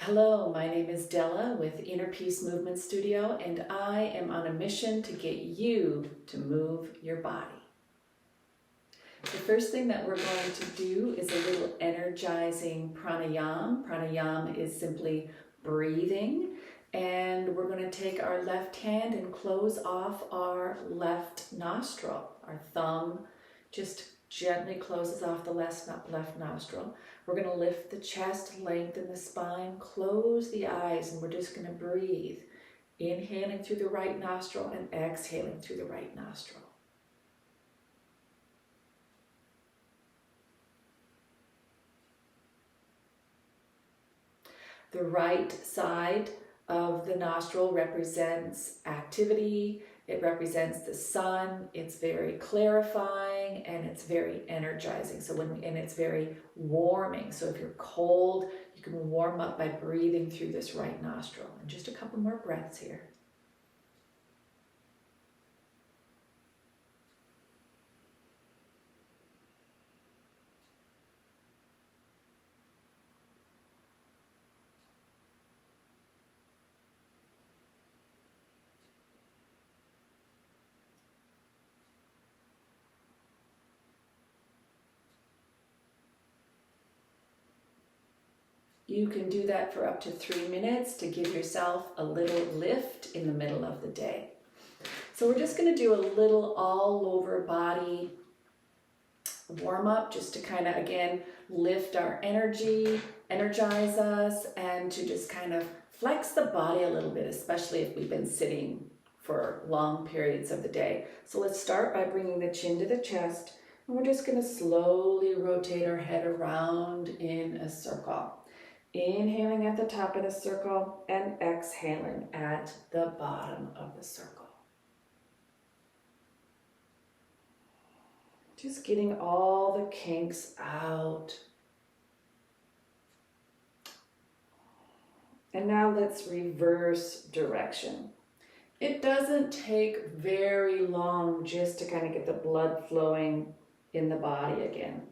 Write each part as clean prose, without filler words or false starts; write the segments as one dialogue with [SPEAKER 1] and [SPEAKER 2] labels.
[SPEAKER 1] Hello, my name is Della with Inner Peace Movement Studio, and I am on a mission to get you to move your body. The first thing that we're going to do is a little energizing pranayama. Pranayama is simply breathing, and we're going to take our left hand and close off our left nostril. Our thumb just gently closes off the left nostril. We're going to lift the chest, lengthen the spine, close the eyes, and we're just going to breathe. Inhaling through the right nostril and exhaling through the right nostril. The right side of the nostril represents activity. It represents the sun. It's very clarifying and it's very energizing. And it's very warming. So if you're cold, you can warm up by breathing through this right nostril. And just a couple more breaths here. You can do that for up to 3 minutes to give yourself a little lift in the middle of the day. So we're just going to do a little all over body warm up just to kind of, again, lift our energy, energize us, and to just kind of flex the body a little bit, especially if we've been sitting for long periods of the day. So let's start by bringing the chin to the chest, and we're just going to slowly rotate our head around in a circle. Inhaling at the top of the circle and exhaling at the bottom of the circle. Just getting all the kinks out. And now let's reverse direction. It doesn't take very long just to kind of get the blood flowing in the body again.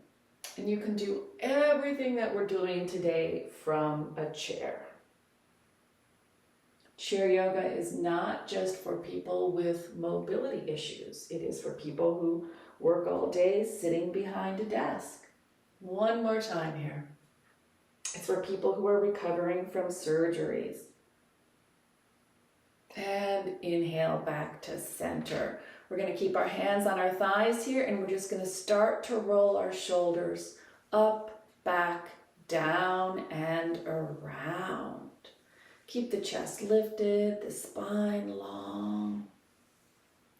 [SPEAKER 1] And you can do everything that we're doing today from a chair. Chair yoga is not just for people with mobility issues. It is for people who work all day sitting behind a desk. One more time here. It's for people who are recovering from surgeries. And inhale back to center. We're going to keep our hands on our thighs here, and we're just going to start to roll our shoulders up, back, down, and around. Keep the chest lifted, the spine long.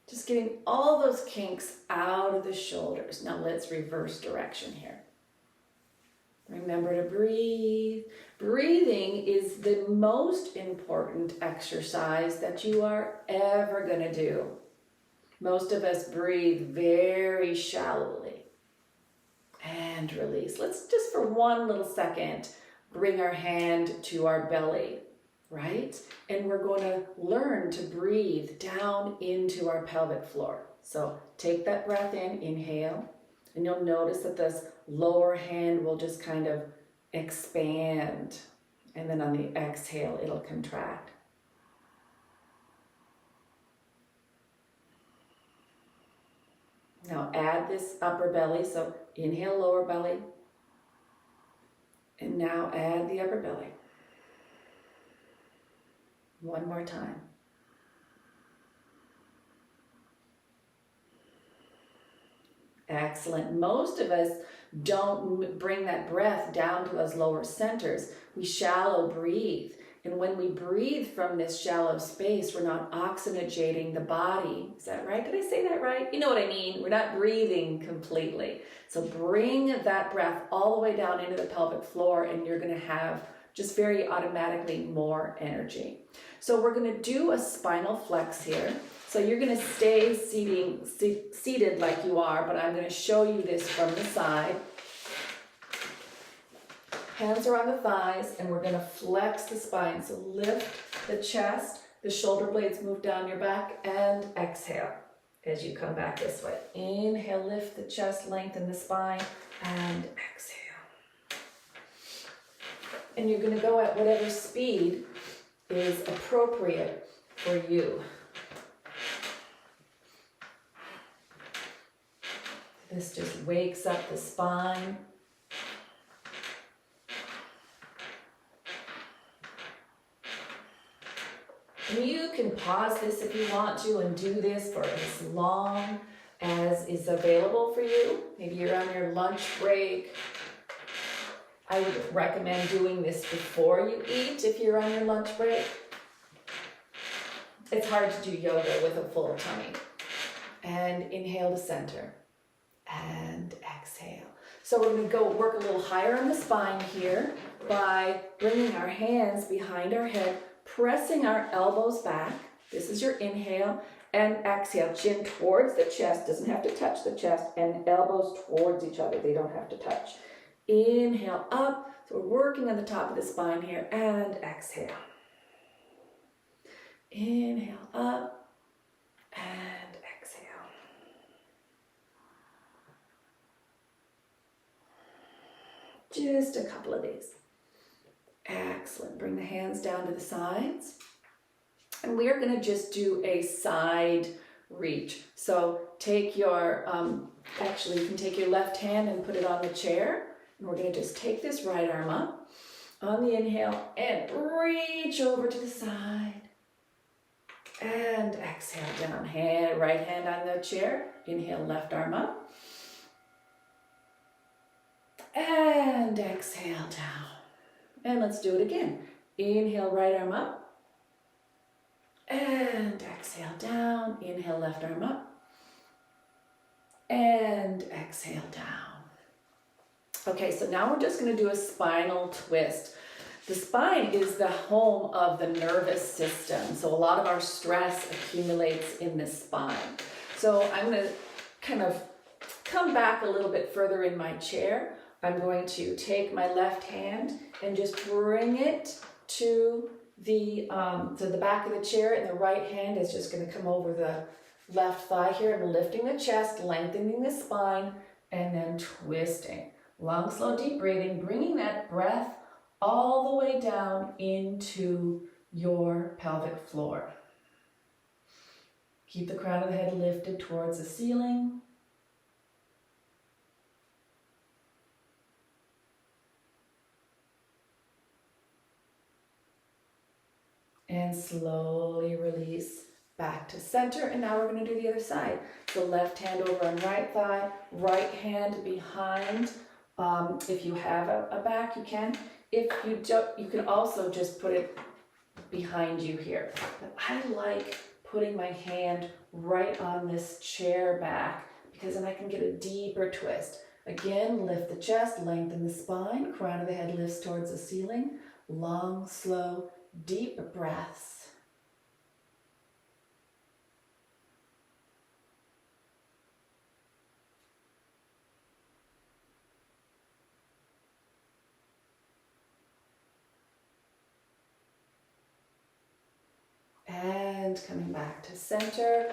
[SPEAKER 1] Just getting all those kinks out of the shoulders. Now let's reverse direction here. Remember to breathe. Breathing is the most important exercise that you are ever going to do. Most of us breathe very shallowly and release. Let's just for one little second bring our hand to our belly, right? And we're going to learn to breathe down into our pelvic floor. So take that breath in, inhale, and you'll notice that this lower hand will just kind of expand. And then on the exhale, it'll contract. Now add this upper belly, so inhale lower belly, and now add the upper belly. One more time. Excellent. Most of us don't bring that breath down to those lower centers. We shallow breathe. And when we breathe from this shallow space, we're not oxygenating the body. Is that right? Did I say that right? You know what I mean. We're not breathing completely. So bring that breath all the way down into the pelvic floor, and you're going to have just very automatically more energy. So we're going to do a spinal flex here. So you're going to stay seated like you are, but I'm going to show you this from the side. Hands are on the thighs, and we're going to flex the spine. So lift the chest, the shoulder blades move down your back, and exhale as you come back this way. Inhale, lift the chest, lengthen the spine, and exhale. and you're going to go at whatever speed is appropriate for you. This just wakes up the spine. And you can pause this if you want to and do this for as long as is available for you. Maybe you're on your lunch break. I would recommend doing this before you eat if you're on your lunch break. It's hard to do yoga with a full tummy. And inhale to center. And exhale. So we're going to go work a little higher on the spine here by bringing our hands behind our head, pressing our elbows back. This is your inhale. And exhale, chin towards the chest, doesn't have to touch the chest, and elbows towards each other, they don't have to touch. Inhale up, so we're working on the top of the spine here, and exhale. Inhale up, and exhale. Just a couple of these. Excellent, bring the hands down to the sides. And we are going to just do a side reach. So take your, actually you can take your left hand and put it on the chair. And we're going to just take this right arm up on the inhale and reach over to the side. And exhale down, right hand on the chair. Inhale, left arm up. And exhale down. And let's do it again. Inhale, right arm up. And exhale down, inhale left arm up, and exhale down. Okay, so now we're just going to do a spinal twist. The spine is the home of the nervous system, so a lot of our stress accumulates in the spine. So I'm going to kind of come back a little bit further in my chair. I'm going to take my left hand and just bring it to the back of the chair, and the right hand is just going to come over the left thigh here. I'm lifting the chest, lengthening the spine, and then twisting. Long, slow, deep breathing, bringing that breath all the way down into your pelvic floor. Keep the crown of the head lifted towards the ceiling. And slowly release back to center. And now we're going to do the other side. So left hand over on right thigh, right hand behind. If you have a back, you can. If you don't, you can also just put it behind you here. But I like putting my hand right on this chair back because then I can get a deeper twist. Again, lift the chest, lengthen the spine, crown of the head lifts towards the ceiling. Long, slow, deep breaths. And coming back to center.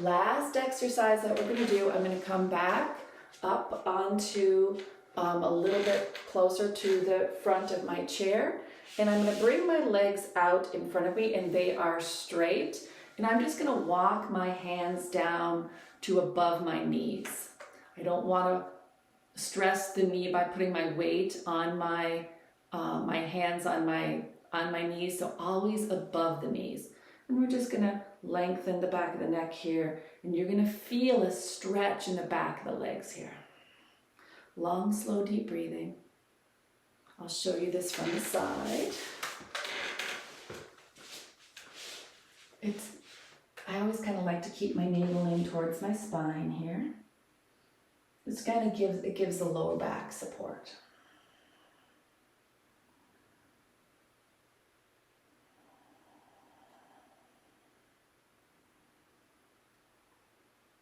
[SPEAKER 1] Last exercise that we're going to do, I'm going to come back up onto a little bit closer to the front of my chair. And I'm going to bring my legs out in front of me, and they are straight. And I'm just going to walk my hands down to above my knees. I don't want to stress the knee by putting my weight on my hands on my knees, so always above the knees. And we're just going to lengthen the back of the neck here, and you're going to feel a stretch in the back of the legs here. Long, slow, deep breathing. I'll show you this from the side. I always kind of like to keep my navel in towards my spine here. This kind of gives the lower back support.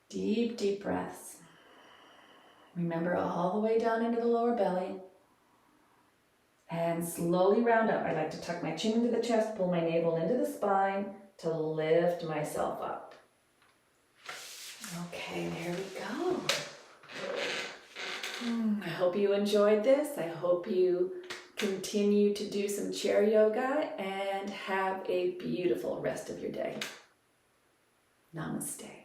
[SPEAKER 1] Deep, deep breaths. Remember, all the way down into the lower belly. And slowly round up. I like to tuck my chin into the chest, pull my navel into the spine to lift myself up. Okay, there we go. I hope you enjoyed this. I hope you Continue to do some chair yoga and have a beautiful rest of your day. Namaste.